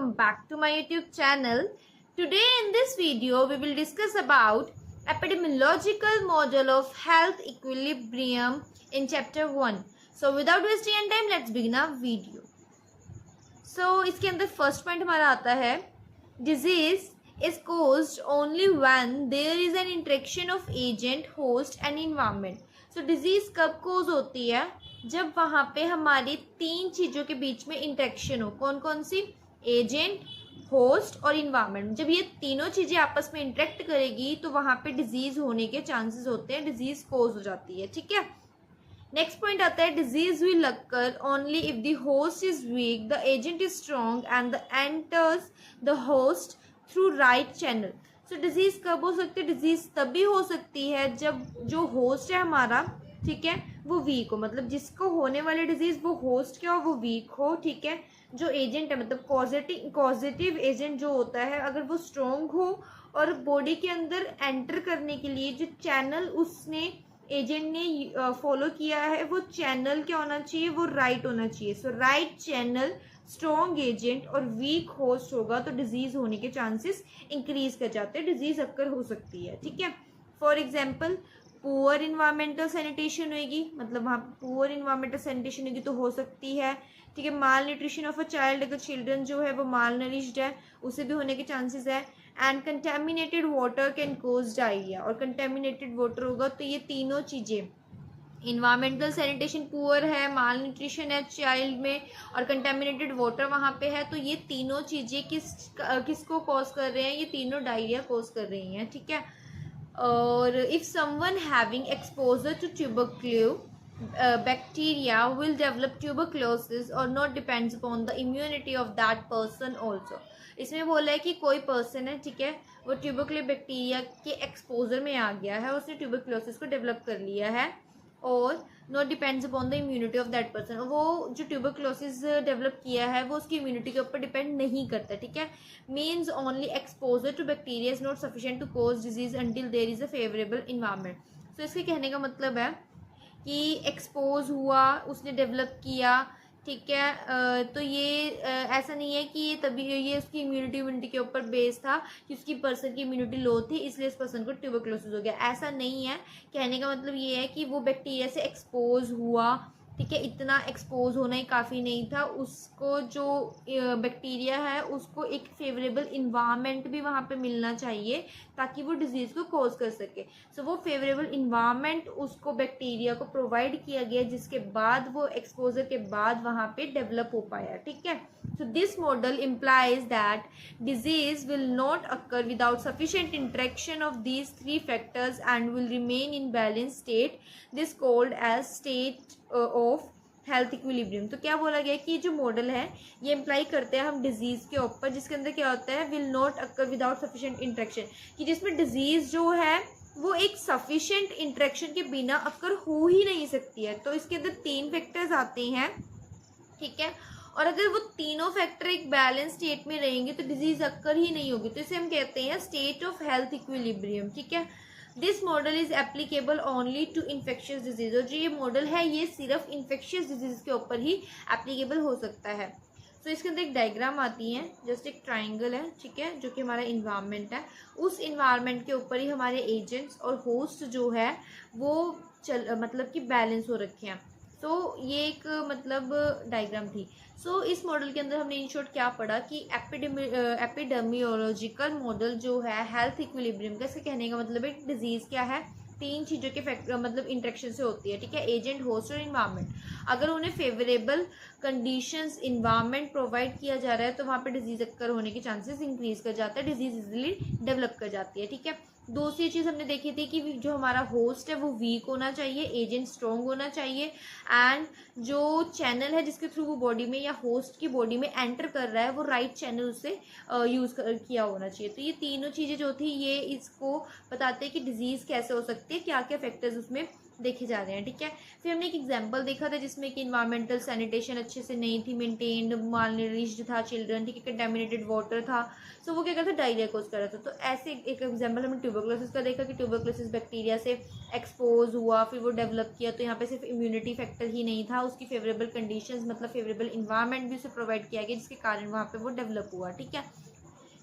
welcome back to my YouTube channel. Today in this video we will discuss about epidemiological model of health equilibrium in chapter 1. So without wasting any time let's begin our video. So इसके अंदर first point हमारा आता है disease is caused only when there is an interaction of agent, host and environment. So disease कब cause होती है? जब वहाँ पे हमारी तीन चीज़ों के बीच में इंटरेक्शन हो. कौन कौन सी? एजेंट, होस्ट और इन्वायरमेंट. जब ये तीनों चीज़ें आपस में इंटरेक्ट करेगी तो वहाँ पे डिजीज होने के चांसेस होते हैं, डिजीज कोज हो जाती है. ठीक है. नेक्स्ट पॉइंट आता है disease will occur only if the host is weak, the agent is strong and the enters the host through right channel. So disease कब हो सकती है? डिजीज तभी हो सकती है जब जो होस्ट है हमारा, ठीक है, वो वीक हो. मतलब जिसको होने वाली डिजीज वो होस्ट क्या हो, वो वीक हो. ठीक है. जो एजेंट है मतलब पॉजिटिव एजेंट जो होता है अगर वो स्ट्रॉन्ग हो और बॉडी के अंदर एंटर करने के लिए जो चैनल उसने एजेंट ने फॉलो किया है वो चैनल क्या होना चाहिए, वो राइट होना चाहिए. सो राइट चैनल, स्ट्रॉन्ग एजेंट और वीक होस्ट होगा तो डिजीज होने के चांसेस इंक्रीज कर जाते हैं, डिजीज अक्कर हो सकती है. ठीक है. For example poor environmental sanitation होगी, मतलब वहाँ पुअर इन्वायरमेंटल सैनिटेशन होगी तो हो सकती है. ठीक है. माल न्यूट्रिशन ऑफ अ चाइल्ड, अगर चिल्ड्रन जो है वो माल नरिश्ड है उसे भी होने के चांसेस है. And contaminated water can cause diarrhoea, और कंटेमिनेटेड वाटर होगा तो ये तीनों चीज़ें, इन्वायरमेंटल सैनिटेशन पुअर है, माल न्यूट्रिशन है चाइल्ड में और कंटेमिनेटेड वाटर वहाँ पे है, तो ये तीनों चीज़ें किसको कॉज कर रहे हैं? ये तीनों डायरिया कॉज कर रही हैं. ठीक है. और if someone having exposure to tubercle bacteria will develop tuberculosis or not depends upon the immunity of that person also. इसमें बोला है कि कोई पर्सन है, ठीक है, वो ट्यूबरक्लो बैक्टीरिया के एक्सपोजर में आ गया है, उसने ट्यूबरक्लोसिस को डेवलप कर लिया है और not depends upon the immunity of that person. वो जो ट्यूबरक्लोसिस डेवलप किया है वो उसकी इम्यूनिटी के ऊपर डिपेंड नहीं करता. ठीक है. Means only exposure to bacteria is not sufficient to cause disease until there is a favourable environment. तो इसके कहने का मतलब है कि एक्सपोज हुआ, उसने डेवलप किया, ठीक है, तो ये ऐसा नहीं है कि ये तभी ये उसकी इम्यूनिटी के ऊपर बेस था कि उसकी पर्सन की इम्यूनिटी लो थी इसलिए इस पर्सन को ट्यूबरक्लोसिस हो गया. ऐसा नहीं है. कहने का मतलब ये है कि वो बैक्टीरिया से एक्सपोज हुआ, ठीक है, इतना एक्सपोज होना ही काफ़ी नहीं था. उसको जो बैक्टीरिया है उसको एक फेवरेबल इन्वायरमेंट भी वहाँ पे मिलना चाहिए ताकि वो डिजीज़ को कॉज कर सके. सो वो फेवरेबल इन्वायरमेंट उसको बैक्टीरिया को प्रोवाइड किया गया जिसके बाद वो एक्सपोजर के बाद वहाँ पे डेवलप हो पाया. ठीक है. So this model implies that disease will not occur without sufficient interaction of these three factors and will remain in balanced state. This called as state of health equilibrium. तो क्या बोला गया कि जो मॉडल है ये इम्प्लाई करते हैं हम डिजीज़ के ऊपर जिसके अंदर क्या होता है, will not occur without sufficient interaction, कि जिसमें डिजीज़ जो है वो एक सफिशिएंट इंटरेक्शन के बिना अकर हो ही नहीं सकती है. तो इसके अंदर तीन फैक्टर्स आते हैं. ठीक है. और अगर वो तीनों फैक्टर एक बैलेंस स्टेट में रहेंगे तो डिजीज अक्कर ही नहीं होगी. तो इसे हम कहते हैं स्टेट ऑफ हेल्थ इक्विलिब्रियम. ठीक है. This model is applicable only to infectious disease, और जो ये मॉडल है ये सिर्फ इन्फेक्शियस डिजीज के ऊपर ही एप्लीकेबल हो सकता है. तो इसके अंदर एक डायग्राम आती है, जस्ट एक ट्राइंगल है, ठीक है, जो कि हमारा इन्वायरमेंट है. उस इन्वायरमेंट के ऊपर ही हमारे एजेंट्स और होस्ट जो है वो मतलब कि बैलेंस हो रखे हैं. तो ये एक मतलब डायग्राम थी. सो इस मॉडल के अंदर हमने इन शॉर्ट क्या पढ़ा कि एपिडेमियोलॉजिकल मॉडल जो है हेल्थ इक्विलिब्रियम का, इसका कहने का मतलब है डिजीज़ क्या है, तीन चीज़ों के फैक्टर मतलब इंटरेक्शन से होती है. ठीक है. एजेंट, होस्ट और इन्वायरमेंट. अगर उन्हें फेवरेबल कंडीशंस इन्वायरमेंट प्रोवाइड किया जा रहा है तो वहाँ पे डिजीज़ अक्कर होने के चांसेस इंक्रीज कर जाता है, डिजीज़ इजीली डेवलप कर जाती है. ठीक है. दूसरी चीज़ हमने देखी थी कि जो हमारा होस्ट है वो वीक होना चाहिए, एजेंट स्ट्रॉन्ग होना चाहिए एंड जो चैनल है जिसके थ्रू वो बॉडी में या होस्ट की बॉडी में एंटर कर रहा है वो राइट चैनल उससे यूज़ किया होना चाहिए. तो ये तीनों चीज़ें जो थी ये इसको बताते हैं कि डिजीज़ कैसे हो सकती है, क्या क्या फैक्टर्स उसमें देखे जा रहे हैं, ठीक है। फिर हमने एक एग्जांपल देखा था जिसमें कि इन्वायरमेंटल सैनिटेशन अच्छे से नहीं थी मेंटेन्ड, मालनरिश्ड था चिल्ड्रन, ठीक है, कंटेमिनेटेड वाटर था, सो वो क्या करता था, डायरिया कोज कर रहा था। तो ऐसे एक एग्जांपल हमने ट्यूबरकुलोसिस का देखा कि ट्यूबरकुलोसिस बैक्टीरिया से एक्सपोज हुआ, फिर वो डेवलप किया, तो यहाँ पे सिर्फ इम्यूनिटी फैक्टर ही नहीं था, उसकी फेवरेबल कंडीशंस मतलब फेवरेबल इन्वायरमेंट भी उसे प्रोवाइड किया गया जिसके कारण वहाँ पे वो डेवलप हुआ, ठीक है।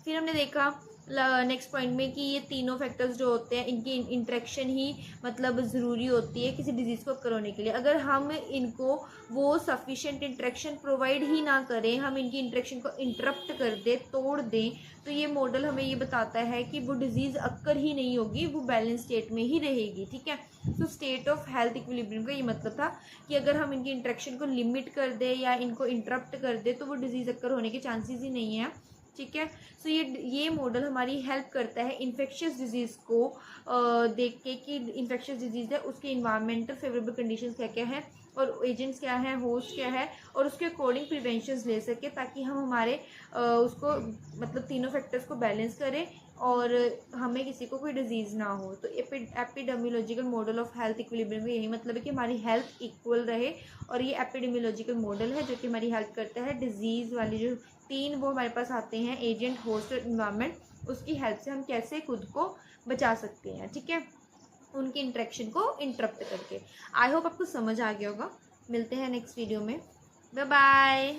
फिर हमने देखा नेक्स्ट पॉइंट में कि ये तीनों फैक्टर्स जो होते हैं इनकी इंटरेक्शन ही मतलब ज़रूरी होती है किसी डिजीज़ को अकर होने के लिए। अगर हम इनको वो सफिशिएंट इंटरेक्शन प्रोवाइड ही ना करें, हम इनकी इंटरेक्शन को इंटरप्ट कर दें, तोड़ दें, तो ये मॉडल हमें ये बताता है कि वो डिजीज़ अकर ही नहीं होगी, वो बैलेंस स्टेट में ही रहेगी, ठीक है। तो स्टेट ऑफ हेल्थ इक्विलिब्रियम का ये मतलब था कि अगर हम इनकी इंटरेक्शन को लिमिट कर दें या इनको इंटरप्ट कर दें तो वो डिजीज़ अकर होने के चांसेस ही नहीं है, ठीक है। सो ये मॉडल हमारी हेल्प करता है इन्फेक्शियस डिजीज़ को देख के कि इन्फेक्शियस डिजीज़ है उसके इन्वायरमेंटल फेवरेबल कंडीशंस क्या क्या है और एजेंट्स क्या है, होस्ट क्या है, और उसके अकॉर्डिंग प्रिवेंशंस ले सके ताकि हम हमारे उसको मतलब तीनों फैक्टर्स को बैलेंस करें और हमें किसी को कोई डिजीज़ ना हो। तो epidemiological model of health equilibrium का यही मतलब है कि हमारी हेल्थ इक्वल रहे, और ये एपिडेमियोलॉजिकल मॉडल है जो कि हमारी हेल्प करता है डिजीज़ वाली जो तीन वो हमारे पास आते हैं, एजेंट, होस्ट और इन्वायरमेंट, उसकी हेल्प से हम कैसे खुद को बचा सकते हैं, ठीक है, उनकी इंटरेक्शन को इंटरप्ट करके। आई होप आपको समझ आ गया होगा। मिलते हैं नेक्स्ट वीडियो में, बाय बाय।